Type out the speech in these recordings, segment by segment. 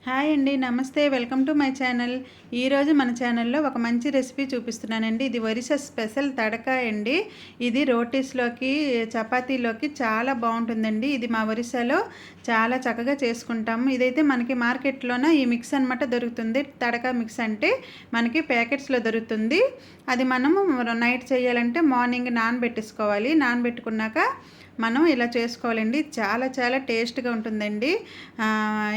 Hi అండి, నమస్తే. Welcome to my channel. ఈరోజు మన ఛానల్లో ఒక మంచి రెసిపీ చూపిస్తున్నానండి. ఇది ఒరిస్సా స్పెషల్ తడక అండి. ఇది రోటీస్లోకి, చపాతీలోకి చాలా బాగుంటుందండి. ఇది మా ఒరిస్సాలో చాలా చక్కగా చేసుకుంటాము. ఇదైతే మనకి మార్కెట్లోన ఈ మిక్స్ అనమాట దొరుకుతుంది. తడక మిక్స్ అంటే మనకి ప్యాకెట్స్లో దొరుకుతుంది. అది మనము నైట్ చేయాలంటే మార్నింగ్ నానబెట్టేసుకోవాలి. నానబెట్టుకున్నాక మనం ఇలా చేసుకోవాలండి. చాలా చాలా టేస్ట్గా ఉంటుందండి.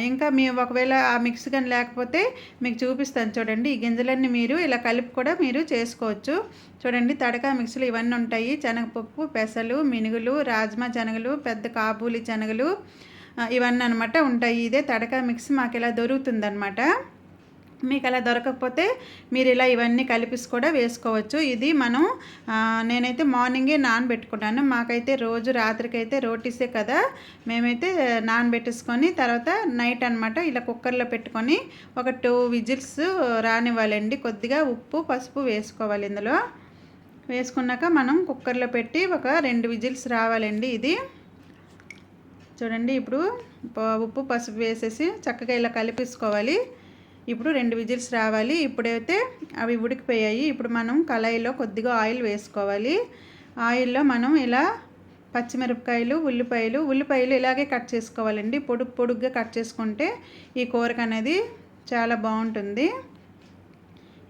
ఇంకా ఒకవేళ ఆ మిక్స్ కానీ లేకపోతే మీకు చూపిస్తాను చూడండి. ఈ గింజలన్నీ మీరు ఇలా కలిపి కూడా మీరు చేసుకోవచ్చు. చూడండి, తడకా మిక్స్లు ఇవన్నీ ఉంటాయి. శనగపప్పు, పెసలు, మినుగులు, రాజ్మా శనగలు, పెద్ద కాబూలి శనగలు, ఇవన్నీ అనమాట ఉంటాయి. ఇదే తడకా మిక్స్ మాకు ఇలా దొరుకుతుందన్నమాట. మీకు అలా దొరకకపోతే మీరు ఇలా ఇవన్నీ కలిపిసి కూడా వేసుకోవచ్చు. ఇది మనం నేనైతే మార్నింగే నానబెట్టుకున్నాను. మాకైతే రోజు రాత్రికైతే రోటీసే కదా, మేమైతే నానబెట్టేసుకొని తర్వాత నైట్ అనమాట ఇలా కుక్కర్లో పెట్టుకొని ఒక 2 విజిల్స్ రానివ్వాలండి. కొద్దిగా ఉప్పు, పసుపు వేసుకోవాలి. ఇందులో వేసుకున్నాక మనం కుక్కర్లో పెట్టి ఒక 2 విజిల్స్ రావాలండి. ఇది చూడండి, ఇప్పుడు ఉప్పు, పసుపు వేసేసి చక్కగా ఇలా కలిపేసుకోవాలి. ఇప్పుడు 2 విజిల్స్ రావాలి. ఇప్పుడైతే అవి ఉడికిపోయాయి. ఇప్పుడు మనం కళాయిలో కొద్దిగా ఆయిల్ వేసుకోవాలి. ఆయిల్లో మనం ఇలా పచ్చిమిరపకాయలు, ఉల్లిపాయలు ఇలాగే కట్ చేసుకోవాలండి. పొడుగ్గా కట్ చేసుకుంటే ఈ కూరకు అనేది చాలా బాగుంటుంది.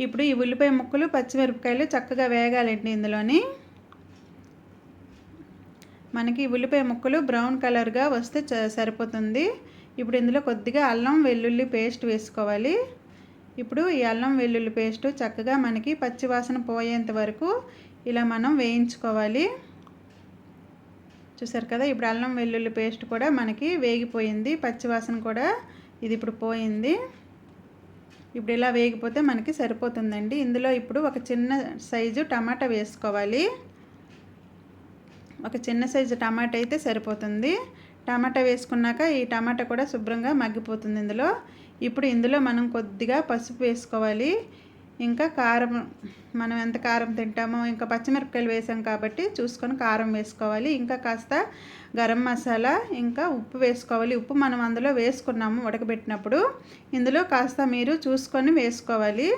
ఇప్పుడు ఈ ఉల్లిపాయ ముక్కలు, పచ్చిమిరపకాయలు చక్కగా వేగాలండి. ఇందులోని మనకి ఉల్లిపాయ ముక్కలు బ్రౌన్ కలర్గా వస్తే సరిపోతుంది. ఇప్పుడు ఇందులో కొద్దిగా అల్లం వెల్లుల్లి పేస్ట్ వేసుకోవాలి. ఇప్పుడు ఈ అల్లం వెల్లుల్లి పేస్ట్ చక్కగా మనకి పచ్చివాసన పోయేంత వరకు ఇలా మనం వేయించుకోవాలి. చూసారు కదా, ఇప్పుడు అల్లం వెల్లుల్లి పేస్ట్ కూడా మనకి వేగిపోయింది. పచ్చివాసన కూడా ఇది ఇప్పుడు పోయింది. ఇప్పుడు ఇలా వేగిపోతే మనకి సరిపోతుందండి. ఇందులో ఇప్పుడు ఒక చిన్న సైజు టమాటా వేసుకోవాలి. ఒక చిన్న సైజు టమాటా అయితే సరిపోతుంది. టమాటా వేసుకున్నాక ఈ టమాటా కూడా శుభ్రంగా మగ్గిపోతుంది ఇందులో. ఇప్పుడు ఇందులో మనం కొద్దిగా పసుపు వేసుకోవాలి. ఇంకా కారం, మనం ఎంత కారం తింటామో, ఇంకా పచ్చిమిరపకాయలు వేసాం కాబట్టి చూసుకొని కారం వేసుకోవాలి. ఇంకా కాస్త గరం మసాలా, ఇంకా ఉప్పు వేసుకోవాలి. ఉప్పు మనం అందులో వేసుకున్నాము ఉడకబెట్టినప్పుడు. ఇందులో కాస్త మీరు చూసుకొని వేసుకోవాలి.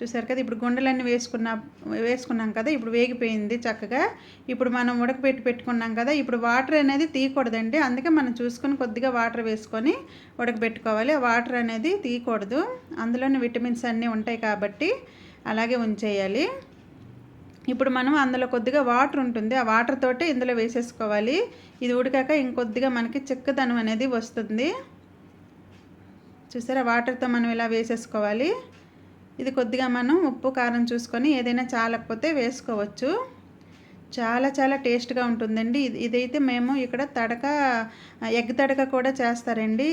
చూసారు కదా, ఇప్పుడు గుండెలన్నీ వేసుకున్నాం కదా. ఇప్పుడు వేగిపోయింది చక్కగా. ఇప్పుడు మనం పెట్టుకున్నాం కదా. ఇప్పుడు వాటర్ అనేది తీయకూడదండి. అందుకే మనం చూసుకొని కొద్దిగా వాటర్ వేసుకొని ఉడకబెట్టుకోవాలి. ఆ వాటర్ అనేది తీయకూడదు. అందులోని విటమిన్స్ అన్నీ ఉంటాయి కాబట్టి అలాగే ఉంచేయాలి. ఇప్పుడు మనం అందులో కొద్దిగా వాటర్ ఉంటుంది. ఆ వాటర్ తోటి ఇందులో వేసేసుకోవాలి. ఇది ఉడికాక ఇంకొద్దిగా మనకి చిక్కదనం అనేది వస్తుంది. చూసారా, వాటర్తో మనం ఇలా వేసేసుకోవాలి. ఇది కొద్దిగా మనం ఉప్పు, కారం చూసుకొని ఏదైనా చాలకపోతే వేసుకోవచ్చు. చాలా చాలా టేస్ట్గా ఉంటుందండి. ఇదైతే మేము ఇక్కడ తడక, ఎగ్ తడక కూడా చేస్తారండి.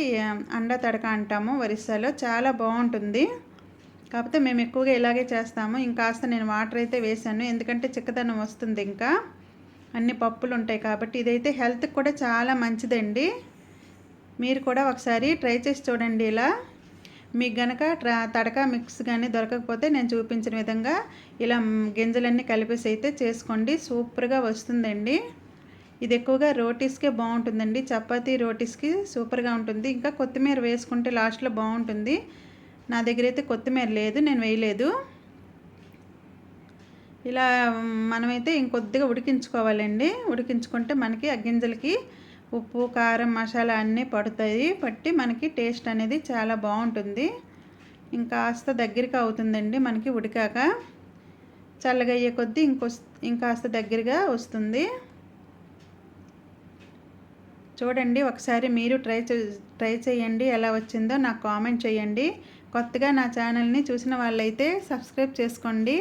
అండా తడక అంటాము ఒరిస్సాలో. చాలా బాగుంటుంది. కాకపోతే మేము ఎక్కువగా ఇలాగే చేస్తాము. ఇంకాస్త నేను వాటర్ అయితే వేసాను, ఎందుకంటే చిక్కదనం వస్తుంది. ఇంకా అన్ని పప్పులు ఉంటాయి కాబట్టి. ఇదైతే హెల్త్కి కూడా చాలా మంచిదండి. మీరు కూడా ఒకసారి ట్రై చేసి చూడండి. ఇలా మీకు గనక తడక మిక్స్ కానీ దొరకకపోతే నేను చూపించిన విధంగా ఇలా గింజలన్నీ కలిపేసి అయితే చేసుకోండి. సూపర్గా వస్తుందండి. ఇది ఎక్కువగా రోటీస్కే బాగుంటుందండి. చపాతీ రోటీస్కి సూపర్గా ఉంటుంది. ఇంకా కొత్తిమీర వేసుకుంటే లాస్ట్లో బాగుంటుంది. నా దగ్గర అయితే కొత్తిమీర లేదు, నేను వేయలేదు. ఇలా మనమైతే ఇంకొద్దిగా ఉడికించుకోవాలండి. ఉడికించుకుంటే మనకి ఆ గింజలకి ఉప్పు, కారం, మసాలా అన్నీ పట్టి మనకి టేస్ట్ అనేది చాలా బాగుంటుంది. ఇంకాస్త దగ్గరికి అవుతుందండి మనకి ఉడికాక. చల్లగా అయ్యే కొద్దీ ఇంకాస్త దగ్గరగా వస్తుంది. చూడండి, ఒకసారి మీరు ట్రై చేయండి. ఎలా వచ్చిందో నాకు కామెంట్ చేయండి. కొత్తగా నా ఛానల్ని చూసిన వాళ్ళైతే సబ్స్క్రైబ్ చేసుకోండి.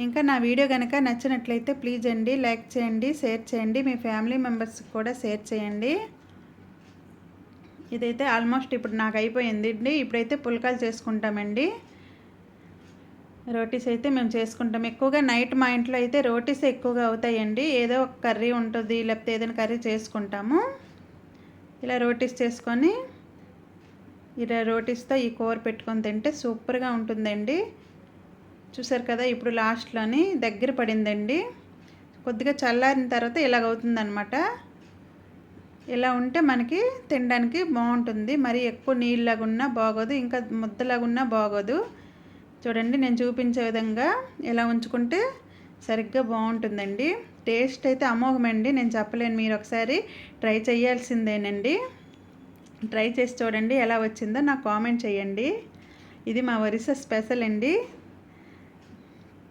ఇంకా నా వీడియో కనుక నచ్చినట్లయితే ప్లీజ్ అండి లైక్ చేయండి, షేర్ చేయండి. మీ ఫ్యామిలీ మెంబర్స్కి కూడా షేర్ చేయండి. ఇదైతే ఆల్మోస్ట్ ఇప్పుడు నాకు అయిపోయింది అండి. ఇప్పుడైతే పుల్కాలు చేసుకుంటామండి. రోటీస్ అయితే మేము చేసుకుంటాం. ఎక్కువగా నైట్ మా ఇంట్లో అయితే రోటీస్ ఎక్కువగా అవుతాయండి. ఏదో ఒక కర్రీ ఉంటుంది, లేకపోతే ఏదైనా కర్రీ చేసుకుంటాము. ఇలా రోటీస్ చేసుకొని ఇలా రోటీస్తో ఈ కూర పెట్టుకొని తింటే సూపర్గా ఉంటుందండి. చూసారు కదా, ఇప్పుడు లాస్ట్లోని దగ్గర పడిందండి. కొద్దిగా చల్లారిన తర్వాత ఇలాగవుతుందనమాట. ఇలా ఉంటే మనకి తినడానికి బాగుంటుంది. మరి ఎక్కువ నీళ్ళలాగా ఉన్నా బాగోదు, ఇంకా ముద్దలాగా ఉన్నా బాగోదు. చూడండి నేను చూపించే విధంగా ఇలా ఉంచుకుంటే సరిగ్గా బాగుంటుందండి. టేస్ట్ అయితే అమోఘమండి, నేను చెప్పలేను. మీరు ఒకసారి ట్రై చేయాల్సిందేనండి. ట్రై చేసి చూడండి, ఎలా వచ్చిందో నాకు కామెంట్ చేయండి. ఇది మా ఒరిస్సా స్పెషల్ అండి,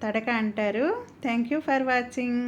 తడక అంటారు. Thank you for watching.